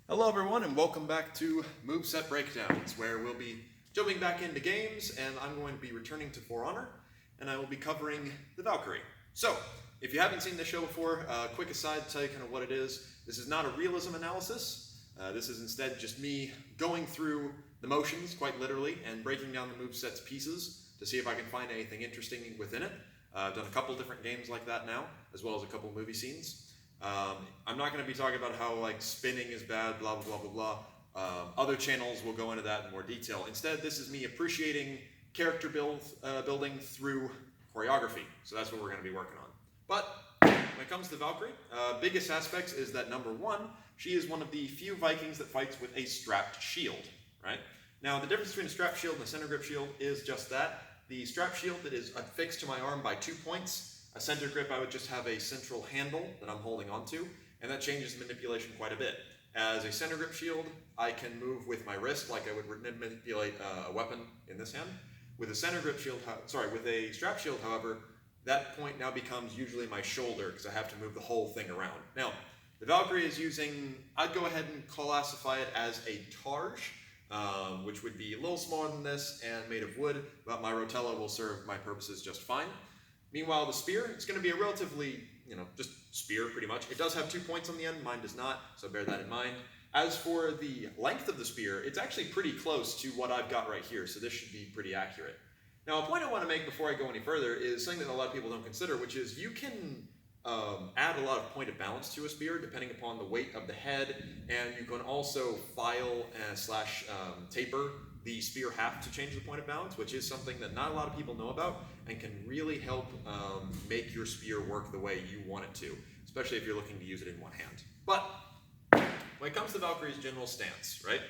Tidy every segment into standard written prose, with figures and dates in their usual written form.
Hello everyone and welcome back to Moveset Breakdowns, where we'll be jumping back into games and I'm going to be returning to For Honor and I will be covering the Valkyrie. So, if you haven't seen this show before, quick aside to tell you kind of what it is. This is not a realism analysis. This is instead just me going through the motions, quite literally, and breaking down the moveset's pieces to see if I can find anything interesting within it. I've done a couple different games like that now, as well as a couple movie scenes. I'm not going to be talking about how spinning is bad, blah, blah, blah, blah, blah. Other channels will go into that in more detail. Instead, this is me appreciating character building through choreography. So that's what we're going to be working on. But when it comes to Valkyrie, biggest aspects is that number one, she is one of the few Vikings that fights with a strapped shield, right? Now, the difference between a strapped shield and a center grip shield is just that. The strap shield that is affixed to my arm by 2 points. A center grip, I would just have a central handle that I'm holding onto, and that changes the manipulation quite a bit. As a center grip shield, I can move with my wrist like I would manipulate a weapon in this hand. With a center grip shield, with a strap shield, however, that point now becomes usually my shoulder because I have to move the whole thing around. Now, the Valkyrie is using, I'd go ahead and classify it as a targe, which would be a little smaller than this and made of wood, but my rotella will serve my purposes just fine. Meanwhile, the spear, it's going to be a relatively, just spear pretty much. It does have 2 points on the end, mine does not, so bear that in mind. As for the length of the spear, it's actually pretty close to what I've got right here, so this should be pretty accurate. Now, a point I want to make before I go any further is something that a lot of people don't consider, which is you can add a lot of point of balance to a spear depending upon the weight of the head, and you can also file / taper the spear half to change the point of balance, which is something that not a lot of people know about and can really help make your spear work the way you want it to, especially if you're looking to use it in one hand. But when it comes to Valkyrie's general stance, right,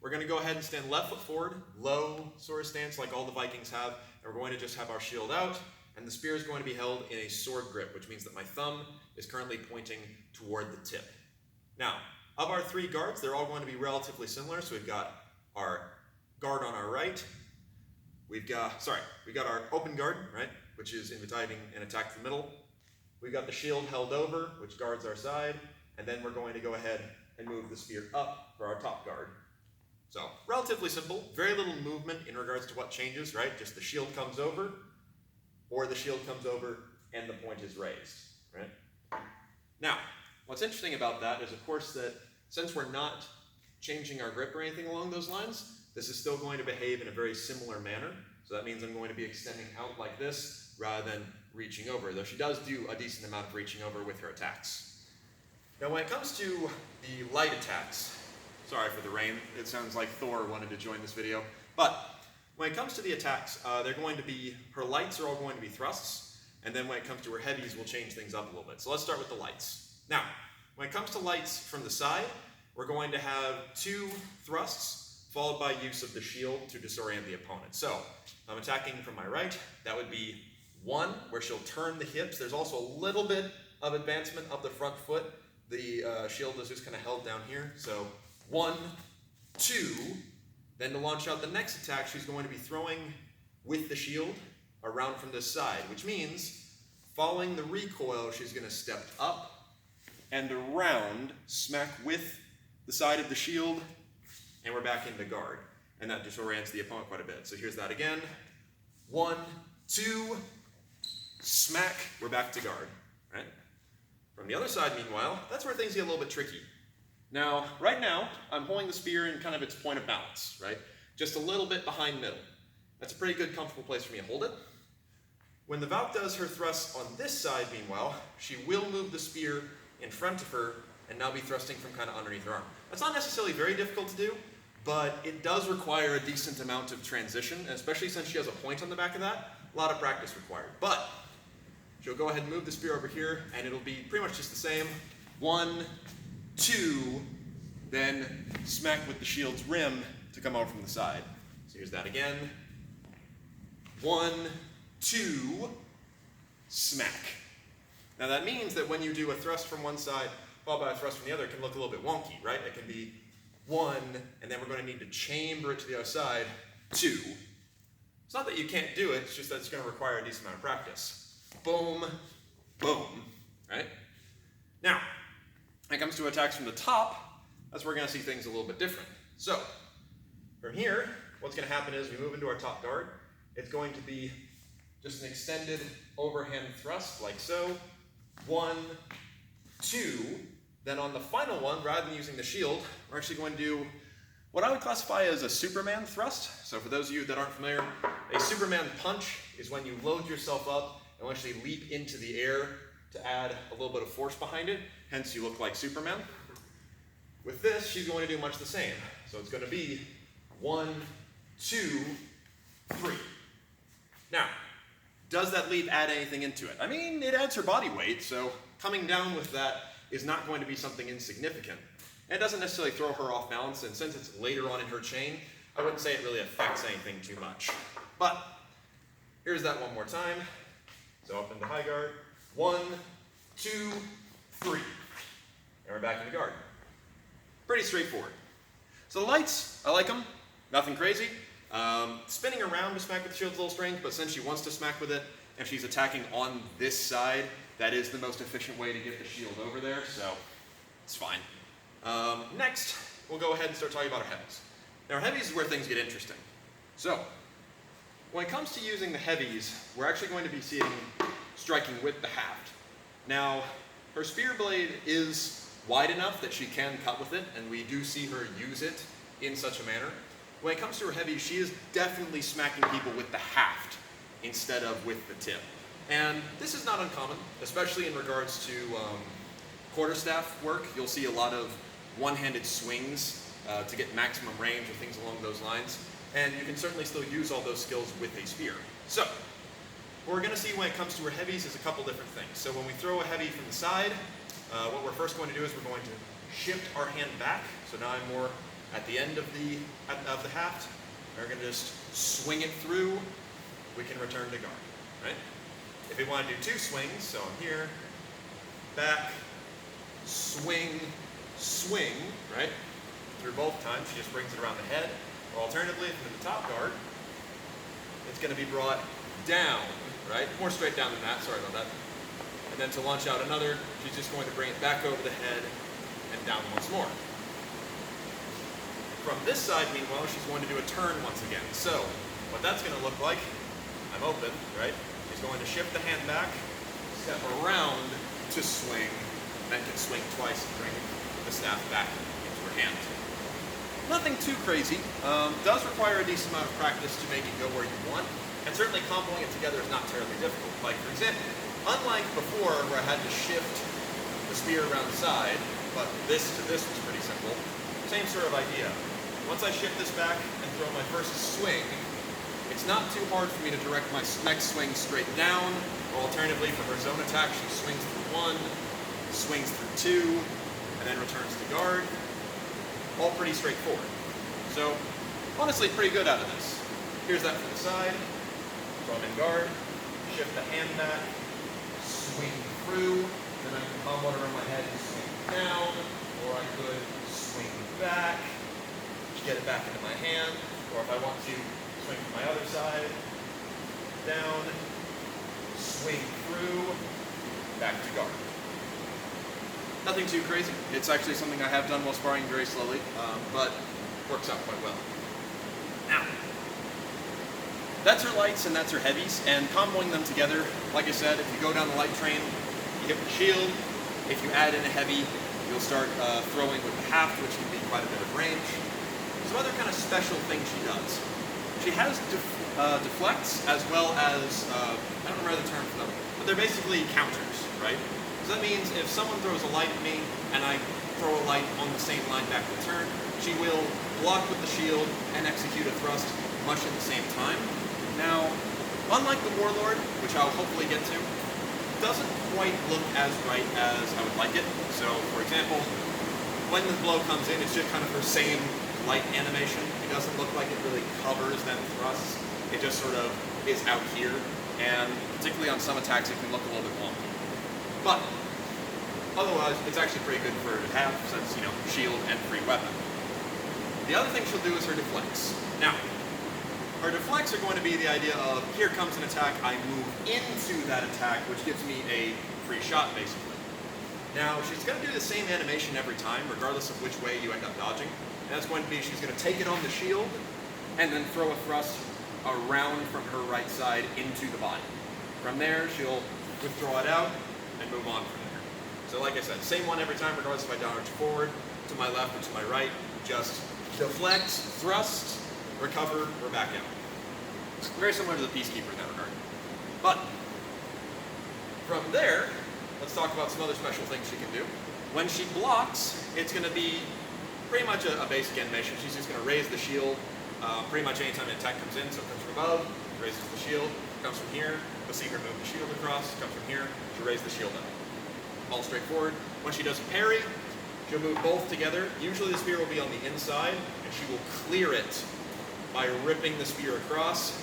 we're going to go ahead and stand left foot forward, low sort of stance like all the Vikings have, and we're going to just have our shield out, and the spear is going to be held in a sword grip, which means that my thumb is currently pointing toward the tip. Now, of our 3 guards, they're all going to be relatively similar, so we've got our guard on our right, we've got our open guard, right, which is inviting an attack to the middle. We've got the shield held over, which guards our side, and then we're going to go ahead and move the spear up for our top guard. So, relatively simple, very little movement in regards to what changes, right, just the shield comes over, or the shield comes over and the point is raised, right? Now, what's interesting about that is, of course, that since we're not changing our grip or anything along those lines, this is still going to behave in a very similar manner. So that means I'm going to be extending out like this rather than reaching over, though she does do a decent amount of reaching over with her attacks. Now when it comes to the light attacks, sorry for the rain, it sounds like Thor wanted to join this video, but when it comes to the attacks, her lights are all going to be thrusts, and then when it comes to her heavies, we'll change things up a little bit. So let's start with the lights. Now, when it comes to lights from the side, we're going to have 2 thrusts, followed by use of the shield to disorient the opponent. So, if I'm attacking from my right, that would be 1, where she'll turn the hips. There's also a little bit of advancement of the front foot. The shield is just kind of held down here. So, 1, 2, then to launch out the next attack, she's going to be throwing with the shield around from this side, which means, following the recoil, she's going to step up and around, smack with the side of the shield, and we're back into guard. And that disorients the opponent quite a bit. So here's that again. 1, 2, smack, we're back to guard, right? From the other side, meanwhile, that's where things get a little bit tricky. Now, right now, I'm holding the spear in kind of its point of balance, right? Just a little bit behind middle. That's a pretty good, comfortable place for me to hold it. When the Valk does her thrusts on this side, meanwhile, she will move the spear in front of her and now be thrusting from kind of underneath her arm. That's not necessarily very difficult to do, but it does require a decent amount of transition, and especially since she has a point on the back of that, a lot of practice required. But she'll go ahead and move the spear over here, and it'll be pretty much just the same. 1, 2, then smack with the shield's rim to come out from the side. So here's that again. 1, 2, smack. Now that means that when you do a thrust from one side, followed by a thrust from the other, it can look a little bit wonky, right? It can be 1, and then we're going to need to chamber it to the other side, 2. It's not that you can't do it, it's just that it's going to require a decent amount of practice. Boom, boom, right? Now, when it comes to attacks from the top, that's where we're going to see things a little bit different. So, from here, what's going to happen is we move into our top guard. It's going to be just an extended overhand thrust, like so. 1, 2. Then on the final one, rather than using the shield, we're actually going to do what I would classify as a Superman thrust. So for those of you that aren't familiar, a Superman punch is when you load yourself up and actually leap into the air to add a little bit of force behind it. Hence, you look like Superman. With this, she's going to do much the same. So it's going to be 1, 2, 3. Now, does that leap add anything into it? I mean, it adds her body weight, so coming down with that is not going to be something insignificant. And it doesn't necessarily throw her off balance, and since it's later on in her chain, I wouldn't say it really affects anything too much. But here's that one more time. So up into high guard. 1, 2, 3. And we're back into guard. Pretty straightforward. So the lights, I like them. Nothing crazy. Spinning around to smack with the shield's a little strange, but since she wants to smack with it, and she's attacking on this side, that is the most efficient way to get the shield over there, so it's fine. Next, we'll go ahead and start talking about our heavies. Now, our heavies is where things get interesting. So, when it comes to using the heavies, we're actually going to be seeing striking with the haft. Now, her spear blade is wide enough that she can cut with it, and we do see her use it in such a manner. When it comes to her heavies, she is definitely smacking people with the haft instead of with the tip. And this is not uncommon, especially in regards to quarterstaff work. You'll see a lot of one-handed swings to get maximum range or things along those lines. And you can certainly still use all those skills with a spear. So, what we're going to see when it comes to our heavies is a couple different things. So when we throw a heavy from the side, what we're first going to do is we're going to shift our hand back. So now I'm more at the end of the haft. And we're going to just swing it through. We can return to guard, right? If we want to do 2 swings, so I'm here, back, swing, swing, right? Through both times, she just brings it around the head. Or alternatively, if I'm in the top guard, it's going to be brought down, right? More straight down than that, sorry about that. And then to launch out another, she's just going to bring it back over the head and down once more. From this side, meanwhile, she's going to do a turn once again. So, what that's going to look like, I'm open, right? She's going to shift the hand back, step around to swing, then can swing twice and bring the staff back into her hand. Nothing too crazy. Does require a decent amount of practice to make it go where you want, and certainly comboing it together is not terribly difficult. Like, for example, unlike before where I had to shift the spear around the side, but this to this was pretty simple, same sort of idea. Once I shift this back and throw my first swing, it's not too hard for me to direct my next swing straight down, or alternatively for her zone attack, she swings through 1, swings through 2, and then returns to guard. All pretty straightforward. So, honestly, pretty good out of this. Here's that from the side. So I'm in guard, shift the hand back, swing through, then I can combo it around my head and swing down, or I could swing back, get it back into my hand, or if I want to, swing from my other side, down, swing through, back to guard. Nothing too crazy. It's actually something I have done while sparring very slowly, but works out quite well. Now, that's her lights and that's her heavies, and comboing them together, like I said, if you go down the light train, you hit the shield. If you add in a heavy, you'll start throwing with the haft, which can be quite a bit of range. Some other kind of special things she does. She has deflects as well as, I don't remember the term for them, but they're basically counters, right? So that means if someone throws a light at me and I throw a light on the same line back in return, she will block with the shield and execute a thrust much at the same time. Now, unlike the Warlord, which I'll hopefully get to, doesn't quite look as right as I would like it. So, for example, when the blow comes in, it's just kind of her same light animation. It doesn't look like it really covers them thrusts. It just sort of is out here, and particularly on some attacks, it can look a little bit wonky. But otherwise, it's actually pretty good for her to have, since, you know, shield and free weapon. The other thing she'll do is her deflects. Now, her deflects are going to be the idea of, here comes an attack, I move into that attack, which gives me a free shot, basically. Now, she's going to do the same animation every time, regardless of which way you end up dodging. And that's going to be, she's going to take it on the shield, and then throw a thrust around from her right side into the body. From there, she'll withdraw it out and move on from there. So like I said, same one every time, regardless if I dodge forward, to my left, or to my right. Just deflect, thrust, recover, or back out. Very similar to the Peacekeeper in that regard. But from there, let's talk about some other special things she can do. When she blocks, it's going to be pretty much a basic animation. She's just going to raise the shield pretty much anytime an attack comes in. So it comes from above, raises the shield, comes from here, you'll see her move the shield across, comes from here, she'll raise the shield up. All straightforward. When she does a parry, she'll move both together. Usually the spear will be on the inside, and she will clear it by ripping the spear across.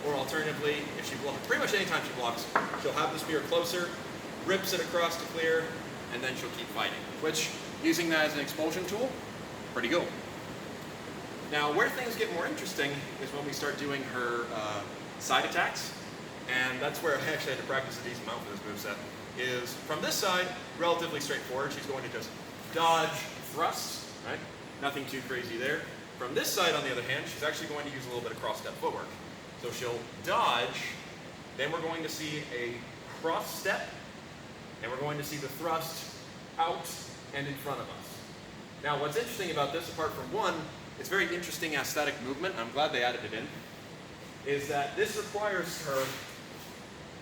Or alternatively, if she blocks, pretty much anytime she blocks, she'll have the spear closer, rips it across to clear, and then she'll keep fighting. Which, using that as an expulsion tool, pretty cool. Now, where things get more interesting is when we start doing her side attacks, and that's where I actually had to practice a decent amount for this moveset. Is from this side, relatively straightforward. She's going to just dodge, thrust, right? Nothing too crazy there. From this side, on the other hand, she's actually going to use a little bit of cross-step footwork. So she'll dodge, then we're going to see a cross-step, and we're going to see the thrust out and in front of us. Now, what's interesting about this, apart from one, it's very interesting aesthetic movement, I'm glad they added it in, is that this requires her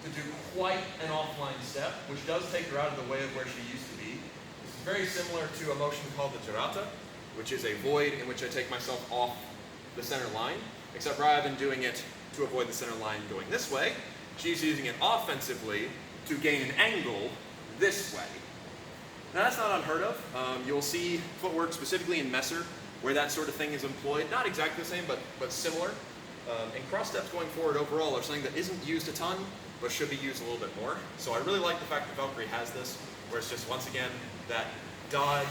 to do quite an offline step, which does take her out of the way of where she used to be. This is very similar to a motion called the girata, which is a void in which I take myself off the center line, except rather than doing it to avoid the center line going this way, she's using it offensively to gain an angle this way. Now that's not unheard of. You'll see footwork specifically in Messer where that sort of thing is employed. Not exactly the same, but similar. And cross steps going forward overall are something that isn't used a ton, but should be used a little bit more. So I really like the fact that Valkyrie has this, where it's just, once again, that dodge,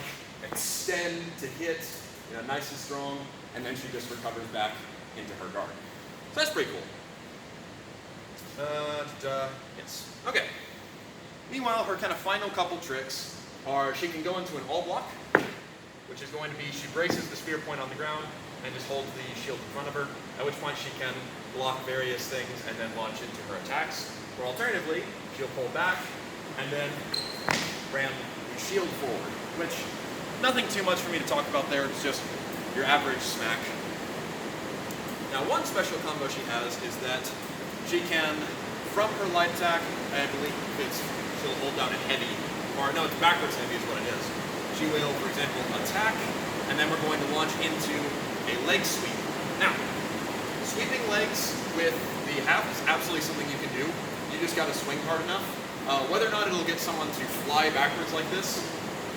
extend to hit, nice and strong, and then she just recovers back into her guard. So that's pretty cool. Yes. Okay. Meanwhile, her kind of final couple tricks are she can go into an all block, which is going to be she braces the spear point on the ground and just holds the shield in front of her, at which point she can block various things and then launch into her attacks. Or alternatively, she'll pull back and then ram the shield forward, which nothing too much for me to talk about there. It's just your average smack. Now, one special combo she has is that she can, from her light attack, I believe she'll hold down a heavy, or no, it's backwards heavy is what it is. She will, for example, attack, and then we're going to launch into a leg sweep. Now, sweeping legs with the half is absolutely something you can do. You just got to swing hard enough. Whether or not it'll get someone to fly backwards like this,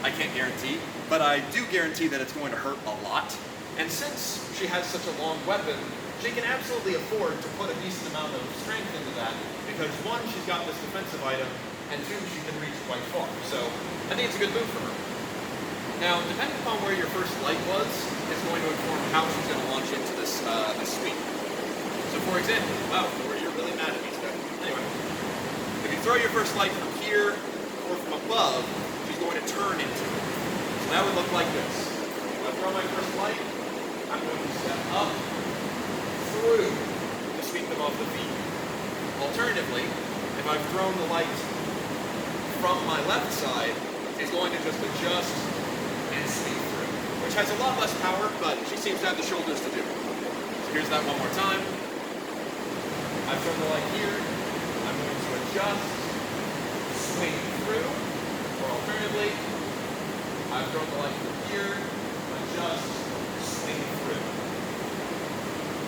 I can't guarantee, but I do guarantee that it's going to hurt a lot. And since she has such a long weapon, she can absolutely afford to put a decent amount of strength into that, because one, she's got this defensive item, and two, she can reach quite far. So I think it's a good move for her. Now, depending upon where your first light was, it's going to inform how she's going to launch into this sweep. So for example, wow, you're really mad at me today. Anyway, if you throw your first light from here or from above, she's going to turn into it. So that would look like this. If I throw my first light, I'm going to step up through to sweep them off the feet. Alternatively, if I've thrown the light from my left side, it's going to just adjust and sweep through, which has a lot less power, but she seems to have the shoulders to do it. So here's that one more time. I've thrown the light here. I'm going to adjust, swing through, or alternatively, I've thrown the light from here, adjust, swing through.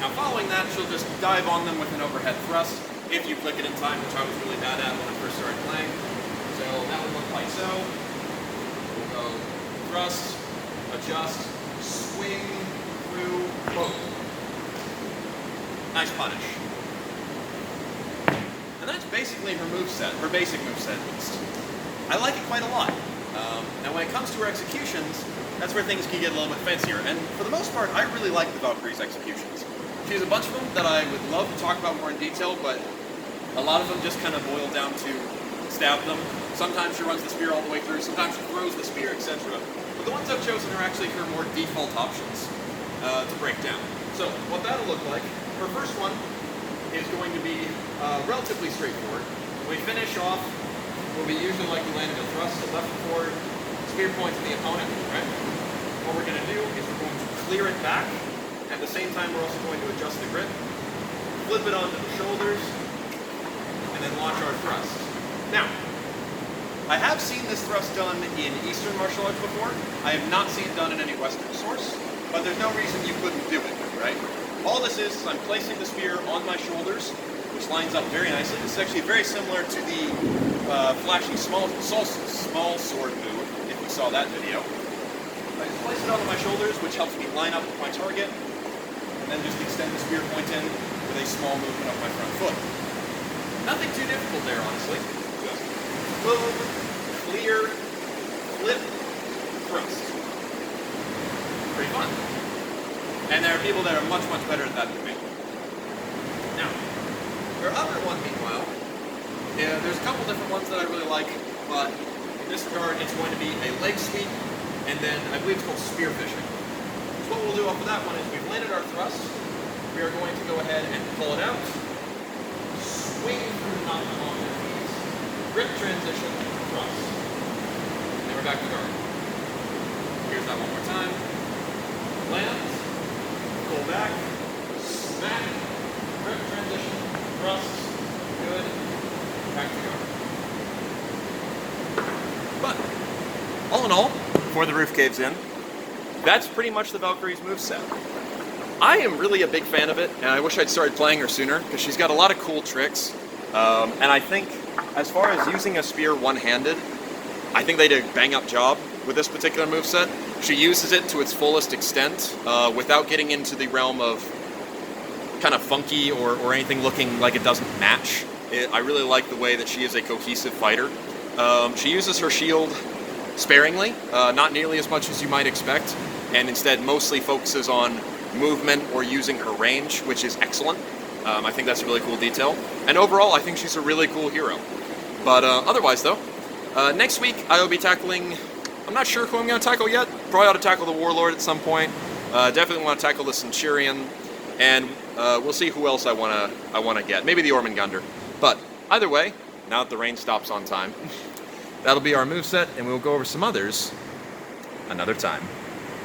Now following that, she'll just dive on them with an overhead thrust, if you click it in time, which I was really bad at when I first started playing. So that would look like so. We'll go thrust, adjust, swing through, boom. Nice punish. And that's basically her moveset, her basic moveset at least. I like it quite a lot. Now when it comes to her executions, that's where things can get a little bit fancier. And for the most part, I really like the Valkyrie's executions. She has a bunch of them that I would love to talk about more in detail, but a lot of them just kind of boil down to stab them, Sometimes she runs the spear all the way through, sometimes she throws the spear, etc. But the ones I've chosen are actually her more default options to break down. So what that'll look like, her first one is going to be relatively straightforward. When we finish off, we'll be usually like we landed a thrust, so left forward, spear point to the opponent, right? What we're going to do is we're going to clear it back. At the same time, we're also going to adjust the grip, flip it onto the shoulders, and then launch our thrust. Now, I have seen this thrust done in Eastern martial arts before. I have not seen it done in any Western source, but there's no reason you couldn't do it, right? All this is I'm placing the spear on my shoulders, which lines up very nicely. This is actually very similar to the flashing small sword move, if you saw that video. I just place it onto my shoulders, which helps me line up with my target, and then just extend the spear point in with a small movement of my front foot. Nothing too difficult there, honestly. Just move, clear, flip, thrust. Pretty fun. And there are people that are much, much better at that than me. Now, her other one, meanwhile, there's a couple different ones that I really like, but in this regard, it's going to be a leg sweep, and then I believe it's called spear fishing. So what we'll do off of that one is we've landed our thrust, we are going to go ahead and pull it out, swing through the knot along the knees, grip transition, thrust. And we're back to guard. Here's that one more time. Land, pull back, smack, grip transition, thrust, good, back to guard. But, all in all, before the roof caves in, that's pretty much the Valkyrie's moveset. I am really a big fan of it, and I wish I'd started playing her sooner, because she's got a lot of cool tricks. And I think, as far as using a spear one-handed, I think they did a bang-up job with this particular moveset. She uses it to its fullest extent, without getting into the realm of kind of funky or anything looking like it doesn't match. I really like the way that she is a cohesive fighter. She uses her shield sparingly, not nearly as much as you might expect, and instead mostly focuses on movement or using her range, which is excellent. I think that's a really cool detail. And overall, I think she's a really cool hero. But otherwise, though, next week I will be tackling, I'm not sure who I'm going to tackle yet. Probably ought to tackle the Warlord at some point. Definitely want to tackle the Centurion, and we'll see who else I want to get. Maybe the Ormungandr. But either way, now that the rain stops on time, that'll be our moveset, and we'll go over some others another time.